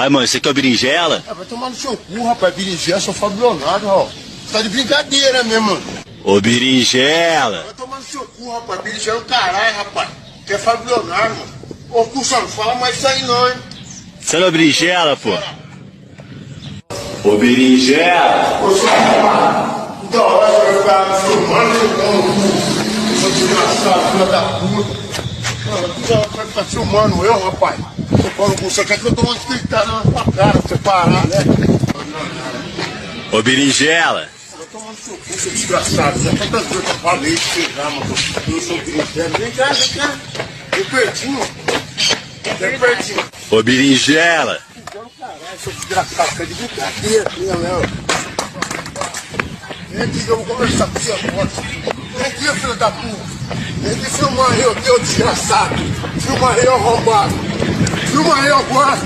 Ai, mano, isso aqui é o berinjela? Vai tomar no seu cu, rapaz. Berinjela, sou Fábio Leonardo, ó. Você tá de brincadeira mesmo, mano. Ô, berinjela. Vai tomar no seu cu, rapaz. Berinjela é o caralho, rapaz. Que é Fábio Leonardo, mano. Ô, Cusão, não fala mais isso aí não, hein. Você não é berinjela, pô? Ô, berinjela. Ô, seu rapaz. Da hora você vai ficar filmando, eu sou desgraçado, filha da puta. Da hora você vai ficar filmando eu, rapaz. Você quer que eu tome uma escritada na sua cara pra você parar, né? Ô, berinjela. Eu tô tomando seu cu, seu desgraçado. Já tantas vezes que eu falei que você já, mano. Eu sou berinjela. Vem cá, vem cá. Vem pertinho. Vem pertinho. Ô, berinjela. Caralho, seu desgraçado. Fica de brincadeira, né? Vem aqui que eu vou conversar com você agora. Vem aqui, filho da puta. Vem aqui filmar eu, teu desgraçado. Filma eu, arrombado. Filma eu agora.